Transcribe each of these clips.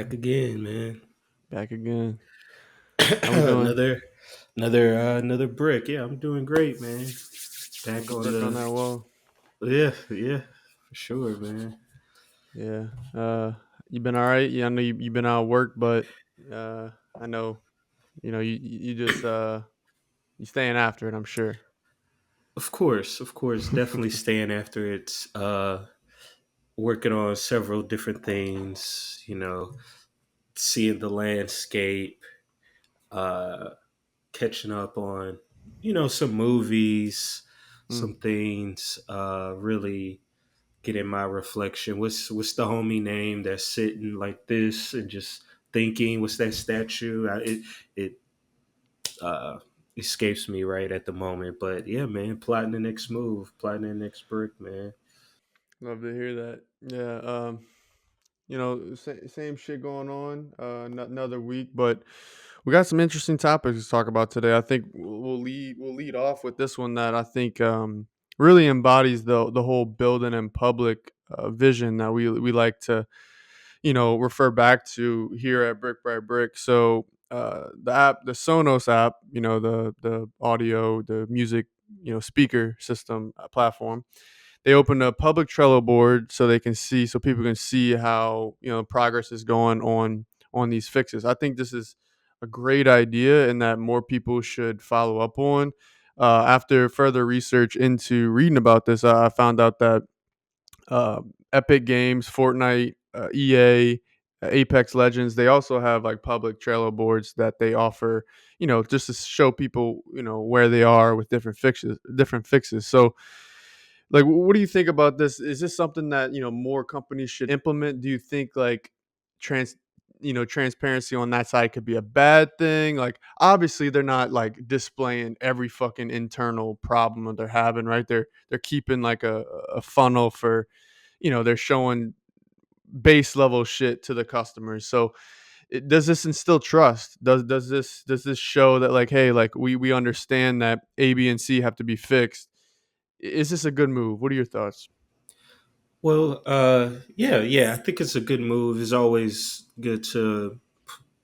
Back again, man. Back again. How we doing? another, another brick. Yeah, I'm doing great, man. Back Another on brick on the that wall. yeah, for sure, man. Yeah. You been all right? Yeah, I know you've been out of work, but uh, I know you just you staying after it. I'm sure. Of course, definitely staying after it. Working on several different things. Seeing the landscape. Uh, Catching up on some movies, Mm. some things. Really getting my reflection. What's the homie name that's sitting like this and just thinking? What's that statue? It uh, escapes me right at the moment. But yeah, man, plotting the next move, plotting the next brick, man. Love to hear that. Yeah. Same shit going on. Another week, but we got some interesting topics to talk about today. I think we'll lead off with this one that I think really embodies the whole building and public vision that we like to refer back to here at Brick by Brick. So the Sonos app, the audio, the music, speaker system platform, they opened a public Trello board so people can see how progress is going on these fixes. I think this is a great idea and that more people should follow up on. After further research into reading about this, I found out that uh, Epic Games, Fortnite, EA, Apex Legends, they also have like public Trello boards that they offer, just to show people, where they are with different fixes. So like, what do you think about this? Is this something that more companies should implement? Do you think like trans transparency on that side could be a bad thing? Like, obviously they're not like displaying every fucking internal problem that they're having, right? They're keeping like a funnel for, they're showing base level shit to the customers. So does this instill trust? Does this show that, like, hey, like we understand that A, B, and C have to be fixed? Is this a good move? What are your thoughts? Well, yeah. I think it's a good move. It's always good to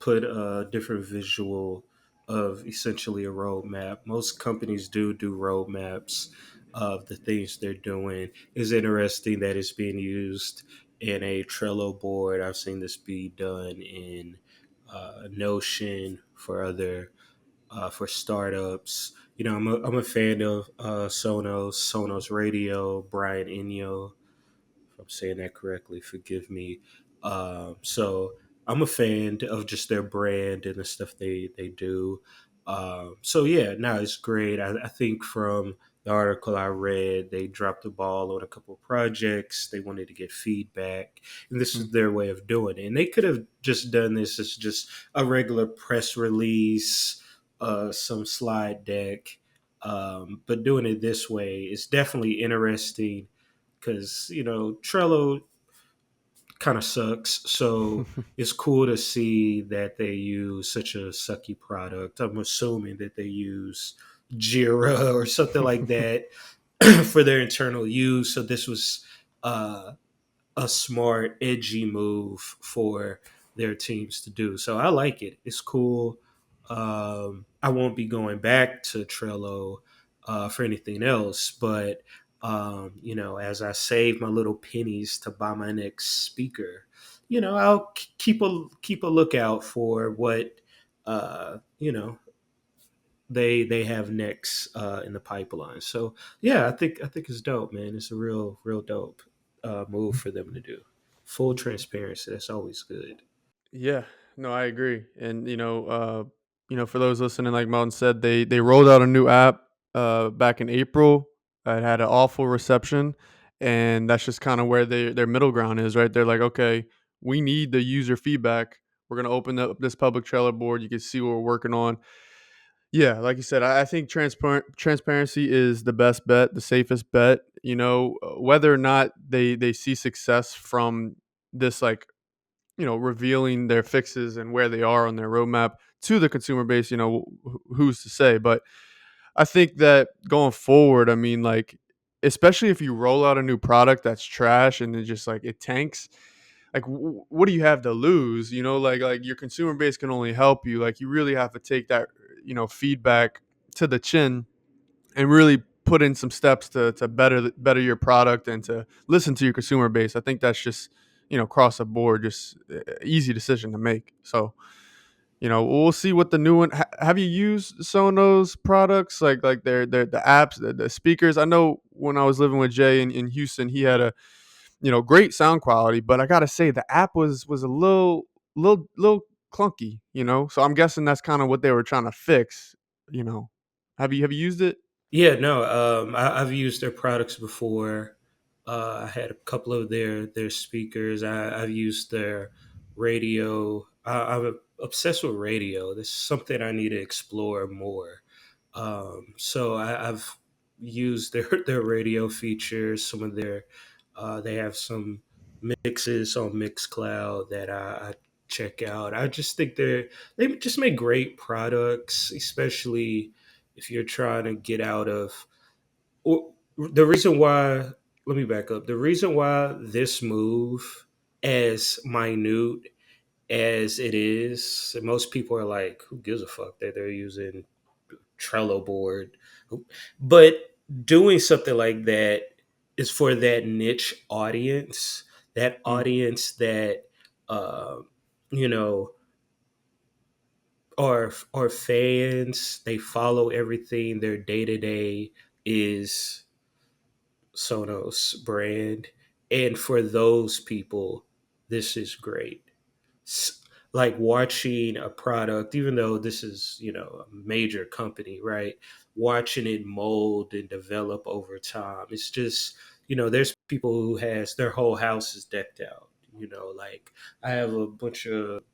put a different visual of essentially a roadmap. Most companies do roadmaps of the things they're doing. It's interesting that it's being used in a Trello board. I've seen this be done in Notion for other for startups. I'm a fan of Sonos Radio, Brian Eno, if I'm saying that correctly, forgive me. So I'm a fan of just their brand and the stuff they do. So yeah, no, it's great. I think from the article I read, they dropped the ball on a couple of projects. They wanted to get feedback, and this Mm. is their way of doing it. And they could have just done this as just a regular press release, some slide deck. But doing it this way is definitely interesting because Trello kind of sucks. So it's cool to see that they use such a sucky product. I'm assuming that they use Jira or something like that for their internal use. So this was a smart, edgy move for their teams to do. So I like it. It's cool. I won't be going back to Trello for anything else, but as I save my little pennies to buy my next speaker, I'll keep a lookout for what they have next in the pipeline. So yeah, I think it's dope, man. It's a real dope move for them to do. Full transparency, that's always good. Yeah, no, I agree. And for those listening, like Melton said, they rolled out a new app back in April. It had an awful reception, and that's just kind of where their middle ground is, right? They're like, okay, we need the user feedback. We're gonna open up this public Trello board. You can see what we're working on. Yeah, like you said, I think transparency is the best bet, the safest bet. Whether or not they see success from this, like, revealing their fixes and where they are on their roadmap to the consumer base, who's to say? But I think that going forward, I mean, like, especially if you roll out a new product that's trash and it just like it tanks, like what do you have to lose? Like your consumer base can only help you. Like you really have to take that feedback to the chin and really put in some steps to better your product and to listen to your consumer base. I think that's just across the board, just easy decision to make. So we'll see what the new one. Have you used Sonos products like their the apps, the speakers? I know when I was living with Jay in Houston, he had a great sound quality, but I gotta say the app was a little clunky. So I'm guessing that's kind of what they were trying to fix. You know, have you used it? Yeah, no, I've used their products before. I had a couple of their speakers. I've used their radio. I'm obsessed with radio. This is something I need to explore more. So I've used their their radio features. Some of their they have some mixes on Mixcloud that I check out. I just think they just make great products, especially if you're trying to get out of or the reason why. Let me back up. The reason why this move, as minute as it is, most people are like, "Who gives a fuck that they're using Trello board?" But doing something like that is for that niche audience, that Mm, audience that uh, you know are fans. They follow everything. Their day to day is Sonos brand, and for those people, this is great. Like watching a product, even though this is a major company, right? Watching it mold and develop over time. It's just there's people who has their whole house is decked out. Like I have a bunch of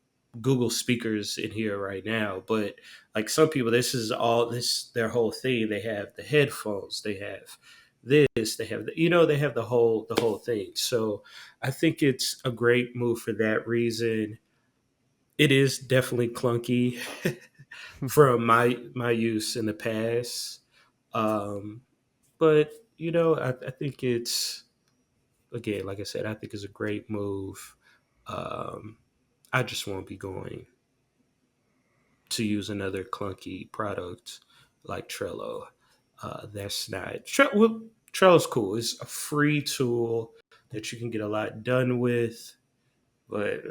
Google speakers in here right now, but like some people, this is all this their whole thing. They have the headphones, they have this, they have they have the whole thing. So I think it's a great move for that reason. It is definitely clunky from my use in the past, um, but I think it's again, like I said, I think it's a great move. Um, I just won't be going to use another clunky product like Trello. That's not well, Trello's cool. It's a free tool that you can get a lot done with, but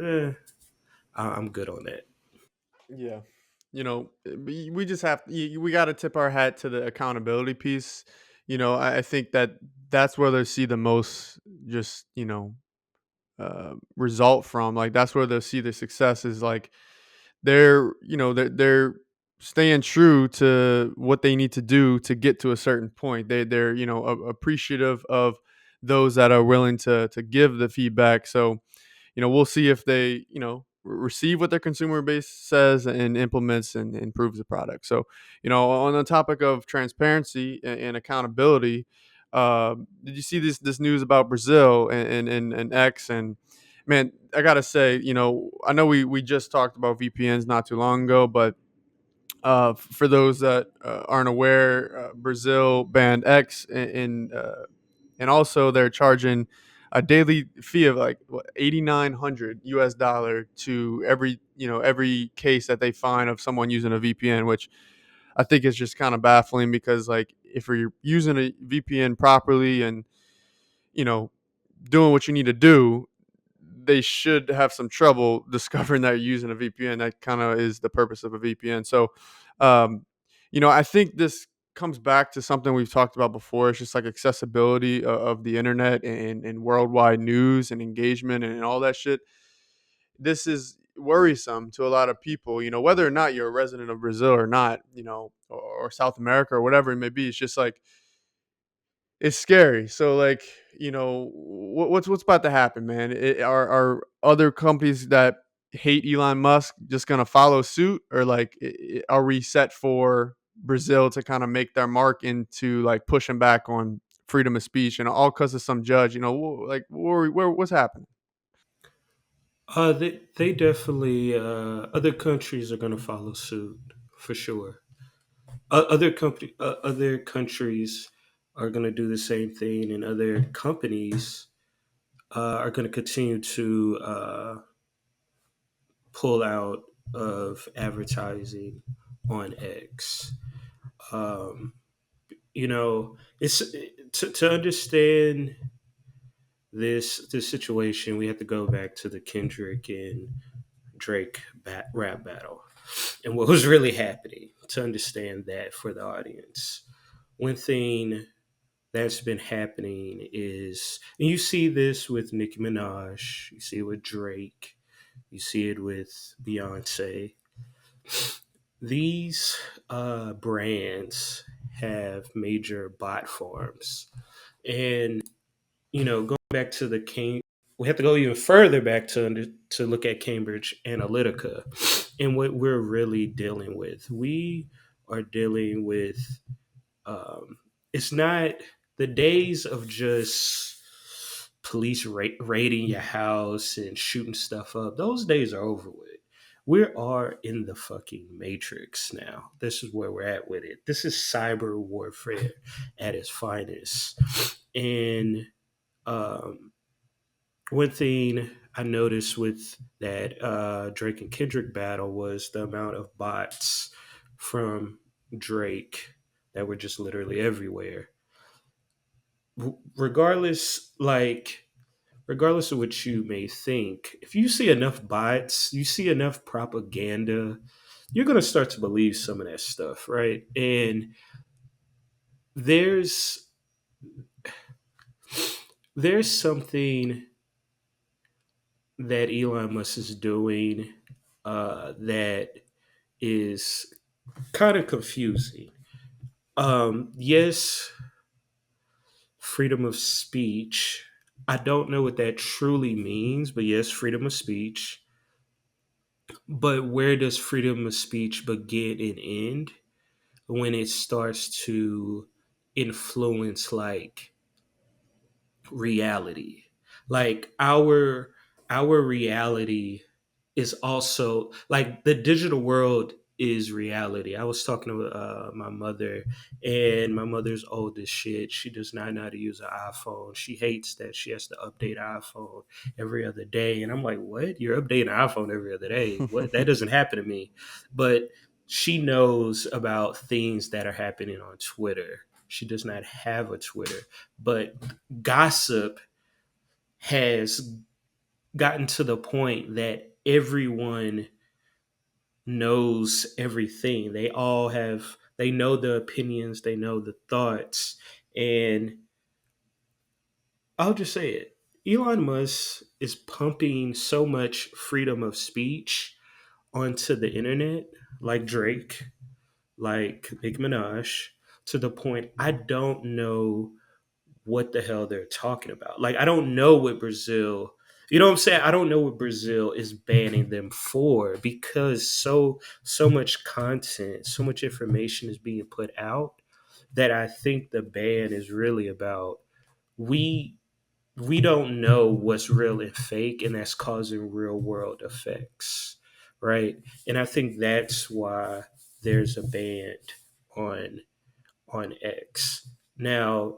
I'm good on that. yeah. We just we got to tip our hat to the accountability piece. I think that's where they see the most just result from. Like that's where they'll see the success is like they're staying true to what they need to do to get to a certain point. They're appreciative of those that are willing to give the feedback. So we'll see if they receive what their consumer base says and implements and improves the product. So on the topic of transparency and accountability, did you see this news about Brazil and X? And man, I gotta say, I know we just talked about VPNs not too long ago, but for those that aren't aware, Brazil banned X and also they're charging a daily fee of like what, 8,900 US dollar to every case that they find of someone using a VPN, which I think is just kind of baffling because like if you're using a VPN properly and you know doing what you need to do, they should have some trouble discovering that you're using a VPN. That kind of is the purpose of a VPN. So, um, I think this comes back to something we've talked about before. It's just like accessibility of the internet and worldwide news and engagement and all that shit. This is worrisome to a lot of people, whether or not you're a resident of Brazil or not, or South America or whatever it may be. It's just like, it's scary. So like, what's about to happen, man? Are other companies that hate Elon Musk just gonna follow suit, or like, are we set for Brazil to kind of make their mark into like pushing back on freedom of speech and all because of some judge? Like what's happening? They definitely other countries are going to follow suit for sure. Other countries are going to do the same thing, and other companies are going to continue to pull out of advertising on X. Um, it's to understand this situation. We have to go back to the Kendrick and Drake rap battle and what was really happening to understand that for the audience. One thing that's been happening is, and you see this with Nicki Minaj, you see it with Drake, you see it with Beyonce. These brands have major bot farms, and going back to the King, we have to go even further back to look at Cambridge Analytica and what we're really dealing with. We are dealing with it's not the days of just police raiding your house and shooting stuff up. Those days are over with. We are in the fucking matrix now. This is where we're at with it. This is cyber warfare at its finest. And um, one thing I noticed with that Drake and Kendrick battle was the amount of bots from Drake that were just literally everywhere. Regardless, regardless of what you may think, if you see enough bots, you see enough propaganda, you're going to start to believe some of that stuff, right? And there's there's something that Elon Musk is doing that is kind of confusing. Yes, freedom of speech. I don't know what that truly means, but yes, freedom of speech. But where does freedom of speech begin and end? When it starts to influence reality. Like our reality is also like the digital world is reality. I was talking to my mother, and my mother's old as shit. She does not know how to use an iPhone. She hates that she has to update iPhone every other day. And I'm like, what? You're updating iPhone every other day? What? That doesn't happen to me. But she knows about things that are happening on Twitter. She does not have a Twitter, but gossip has gotten to the point that everyone knows everything. They know the opinions, they know the thoughts. And I'll just say it. Elon Musk is pumping so much freedom of speech onto the internet, like Drake, like Nicki Minaj, to the point I don't know what the hell they're talking about. Like I don't know what Brazil, you know what I'm saying? I don't know what Brazil is banning them for because so much content, so much information is being put out that I think the ban is really about we we don't know what's real and fake, and that's causing real world effects, right? And I think that's why there's a ban on X. Now,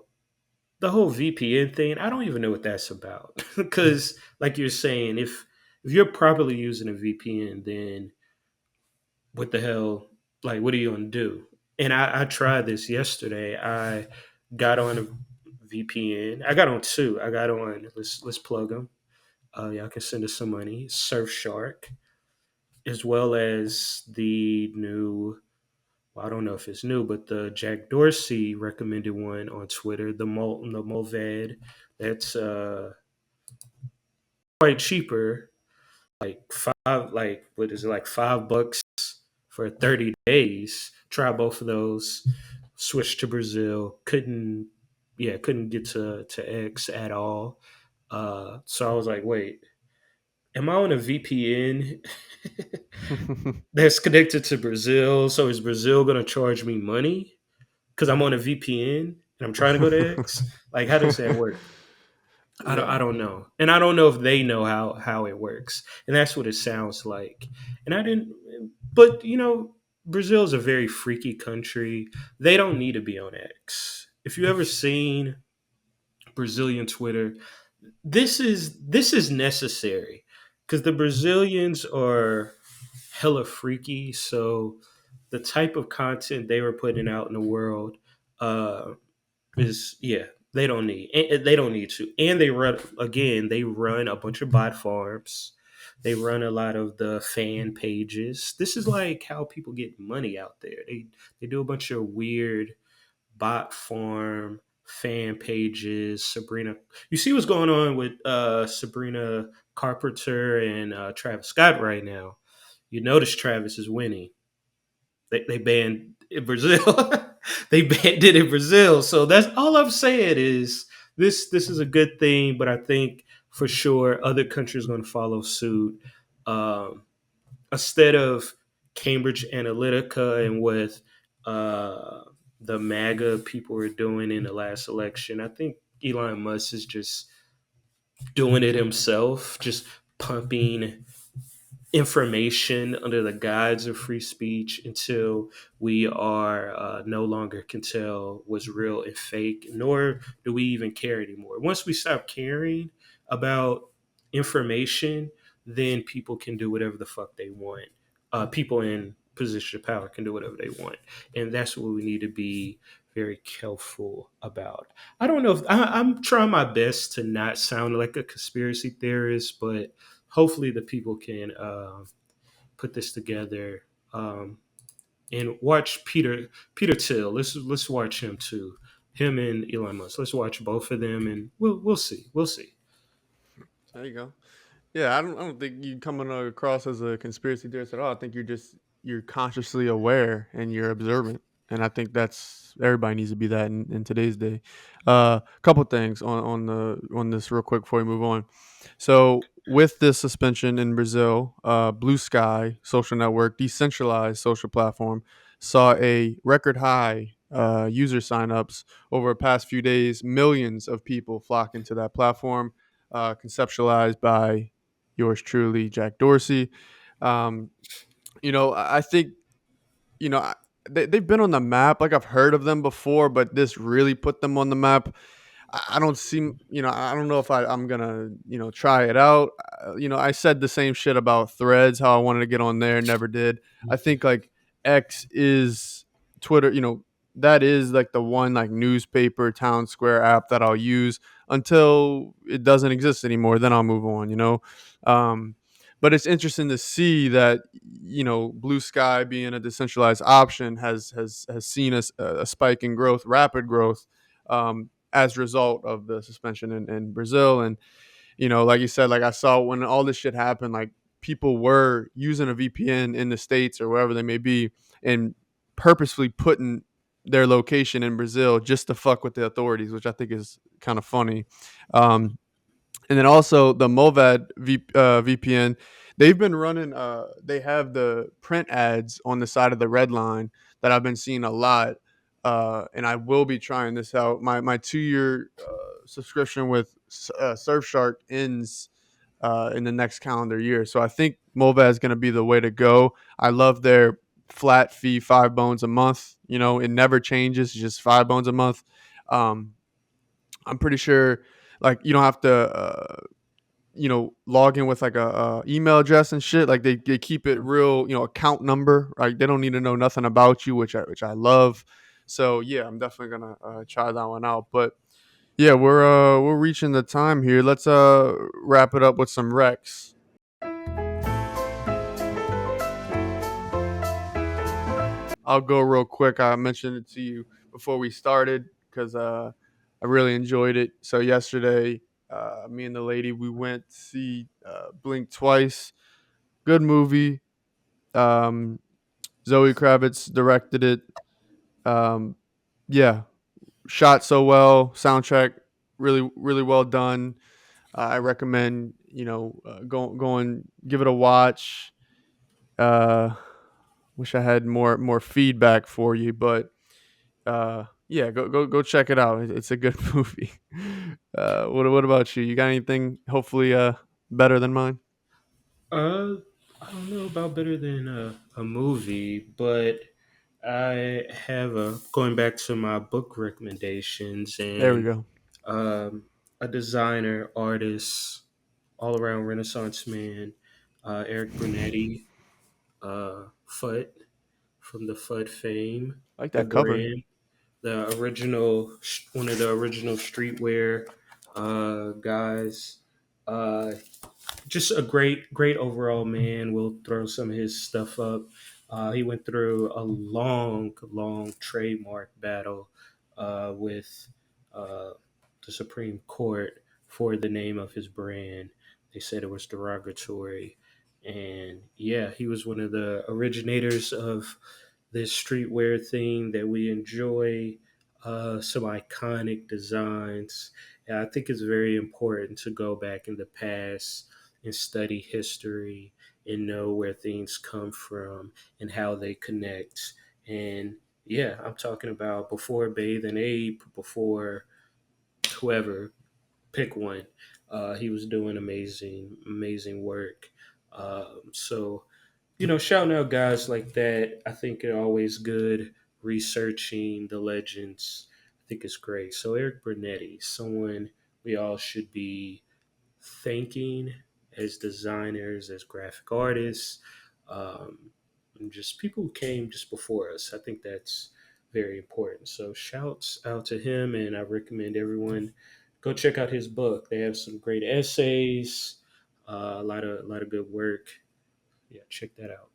the whole VPN thing, I don't even know what that's about. Because, like you're saying, if you're properly using a VPN, then what the hell? Like, what are you gonna do? And I tried this yesterday. I got on a VPN. I got on two. I got on. Let's plug them. Y'all can send us some money. Surfshark, as well as the new. Well, I don't know if it's new, but the Jack Dorsey recommended one on Twitter. The Mulvad. That's quite cheaper, like what is it, like $5 for 30 days. Try both of those. Switch to Brazil. Couldn't get to X at all. So I was like, wait, am I on a VPN that's connected to Brazil? So is Brazil gonna charge me money because I'm on a VPN and I'm trying to go to X? Like, how does that work? I Yeah. don't know, and I don't know if they know how it works, and that's what it sounds like. And I didn't, but Brazil is a very freaky country. They don't need to be on X. If you ever seen Brazilian Twitter, this is necessary because the Brazilians are hella freaky. So the type of content they were putting out in the world uh, is yeah, they don't need to, and they run a bunch of bot farms. They run a lot of the fan pages. This is like how people get money out there. They do a bunch of weird bot farm fan pages. Sabrina, you see what's going on with Sabrina Carpenter and Travis Scott right now. You notice Travis is winning. They banned in Brazil. They banned it in Brazil. So that's all I'm saying is this is a good thing, but I think for sure other countries are going to follow suit. Um, Instead of Cambridge Analytica and what uh, the MAGA people were doing in the last election, I think Elon Musk is just doing it himself, just pumping information under the guise of free speech until we are no longer can tell what's real and fake, nor do we even care anymore. Once we stop caring about information, then people can do whatever the fuck they want. People in position of power can do whatever they want, and that's what we need to be very careful about. I don't know if I'm trying my best to not sound like a conspiracy theorist, but hopefully the people can put this together and watch Peter Thiel. Let's watch him too. Him and Elon Musk. Let's watch both of them, and we'll see. We'll see. There you go. Yeah, I don't think you coming across as a conspiracy theorist at all. I think you're consciously aware and you're observant, and I think that's everybody needs to be that in today's day. Couple things on this real quick before we move on. So with this suspension in Brazil, Blue Sky social network, decentralized social platform, saw a record high user signups over the past few days. Millions of people flocking to that platform, conceptualized by yours truly, Jack Dorsey. Um, I think you know I- they've been on the map. Like I've heard of them before, but this really put them on the map. I don't seem, I don't know if I'm gonna, try it out. I said the same shit about Threads, how I wanted to get on there, never did. I think like X is Twitter, that is like the one like newspaper town square app that I'll use until it doesn't exist anymore. Then I'll move on, Um, but it's interesting to see that Blue Sky being a decentralized option has seen a spike in growth, rapid growth, as a result of the suspension in Brazil. And, like you said, like I saw when all this shit happened, like people were using a VPN in the States or wherever they may be and purposefully putting their location in Brazil just to fuck with the authorities, which I think is kind of funny. Um, and then also the VPN, they've been running. They have the print ads on the side of the red line that I've been seeing a lot, and I will be trying this out. My 2 year subscription with Surfshark ends in the next calendar year, so I think Mullvad is going to be the way to go. I love their flat fee, 5 bones a month. It never changes; it's just 5 bones a month. Um, I'm pretty sure like you don't have to log in with like a email address and shit. Like they keep it real, account number. Like they don't need to know nothing about you, which I love. So yeah, I'm definitely gonna try that one out. But yeah, we're reaching the time here. Let's wrap it up with some Rex. I'll go real quick. I mentioned it to you before we started because I really enjoyed it. So yesterday, me and the lady we went to see Blink twice. Good movie. Um, Zoe Kravitz directed it. Um, yeah, shot so well. Soundtrack really really well done. I recommend go and give it a watch. Uh, Wish I had more feedback for you, but yeah, go check it out. It's a good movie. What about you? You got anything? Hopefully, better than mine. Uh, I don't know about better than a movie, but I have a going back to my book recommendations, There we and go. um, a designer, artist, all around Renaissance man, Eric Brunetti, Foot from the Foot fame, I like the that cover. brand, the original, one of the original streetwear guys. Uh, just a great overall man. We'll throw some of his stuff up. He went through a long trademark battle with uh, the Supreme Court for the name of his brand. They said it was derogatory, and yeah, he was one of the originators of this streetwear thing that we enjoy. Some iconic designs. And I think it's very important to go back in the past and study history and know where things come from and how they connect. And yeah, I'm talking about before Bathe and Ape, before whoever, pick one. He was doing amazing work. So, shouting out guys like that, I think are always good. Researching the legends, I think it's great. So, Eric Bernetti, someone we all should be thanking as designers, as graphic artists, and just people who came just before us. I think that's very important. So shouts out to him, and I recommend everyone go check out his book. They have some great essays, a lot of good work. Yeah, check that out.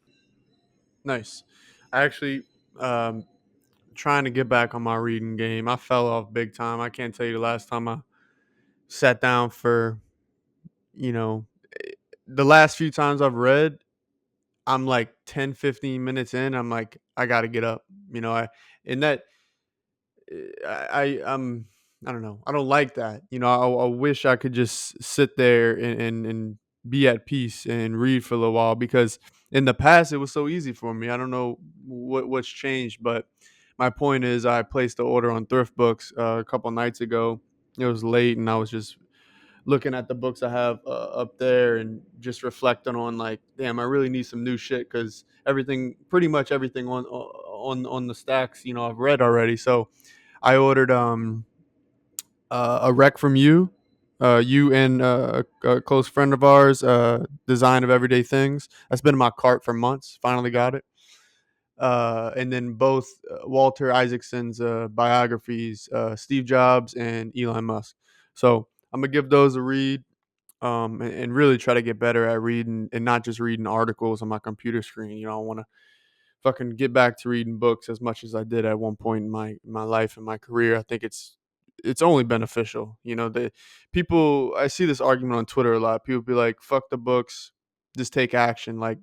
Nice. I actually um trying to get back on my reading game. I fell off big time. I can't tell you the last time I sat down for, you know, the last few times I've read, I'm like 10, 15 minutes in, I'm like I got to get up. I and that I don't know. I don't like that. I wish I could just sit there and be at peace and read for a little while because in the past it was so easy for me. I don't know what's changed, but my point is I placed the order on Thrift Books a couple nights ago. It was late and I was just looking at the books I have up there and just reflecting on like, damn, I really need some new shit because pretty much everything on the stacks, I've read already. So I ordered a rec from you, you and a close friend of ours, Design of Everyday Things. That's been in my cart for months. Finally got it. And then both Walter Isaacson's biographies, Steve Jobs and Elon Musk. So I'm gonna give those a read, and really try to get better at reading and not just reading articles on my computer screen. I want to fucking get back to reading books as much as I did at one point in my life and my career. I think it's only beneficial. The people I see this argument on Twitter a lot. People be like, "Fuck the books, just take action." Like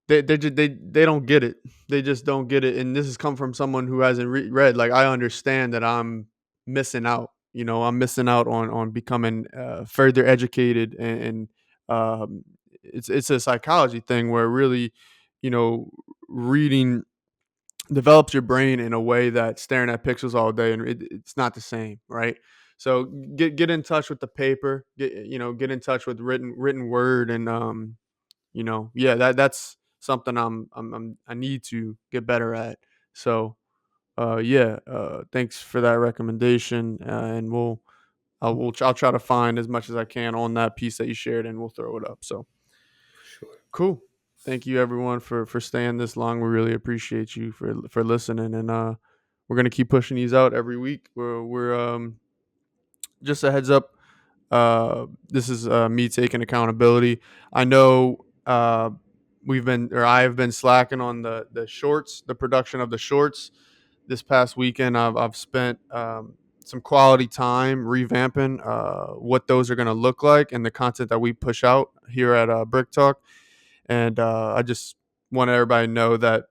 they don't get it. They just don't get it. And this has come from someone who hasn't read. Like I understand that I'm missing out. I'm missing out on becoming further educated and it's a psychology thing where really, you know, reading develops your brain in a way that staring at pixels all day and it's not the same, right? So get in touch with the paper, get in touch with written word and yeah, that's something I need to get better at. So yeah, thanks for that recommendation, and I'll try to find as much as I can on that piece that you shared, and we'll throw it up. So For sure. cool. Thank you everyone for staying this long. We really appreciate you for listening, and we're gonna keep pushing these out every week. We're just a heads up. This is me taking accountability. I know I have been slacking on the shorts, the production of the shorts. This past weekend, I've spent some quality time revamping what those are going to look like and the content that we push out here at Brick Talk. And I just want everybody to know that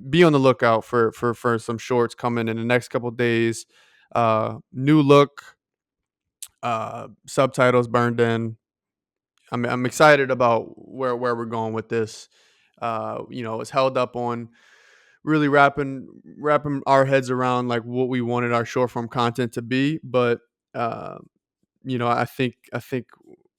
be on the lookout for some shorts coming in the next couple days. New look, subtitles burned in. I'm excited about where we're going with this. It's held up on really wrapping our heads around like what we wanted our short form content to be, but uh, I think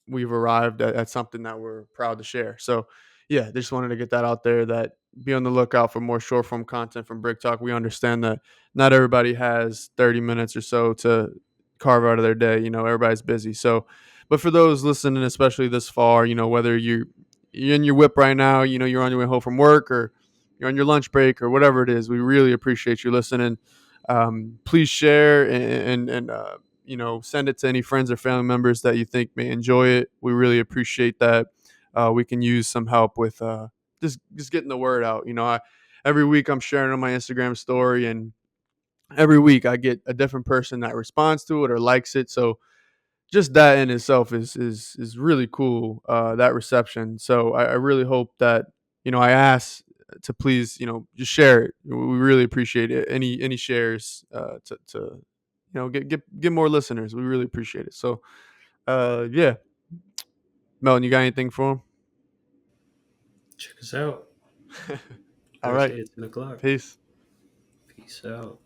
we've arrived at something that we're proud to share. So yeah, just wanted to get that out there. That be on the lookout for more short form content from Brick Talk. We understand that not everybody has 30 minutes or so to carve out of their day. Everybody's busy. So, but for those listening, especially this far, whether you're in your whip right now, you're on your way home from work, or you're on your lunch break, or whatever it is, we really appreciate you listening. Please share and send it to any friends or family members that you think may enjoy it. We really appreciate that. We can use some help with just getting the word out. Every week I'm sharing on my Instagram story, and every week I get a different person that responds to it or likes it. So just that in itself is really cool. That reception. So I really hope that I ask to please just share it. We really appreciate it. Any shares to get more listeners. We really appreciate it. So yeah, Melton, you got anything for Check us out him? All right, Thursday at 10 o'clock. peace. Peace out.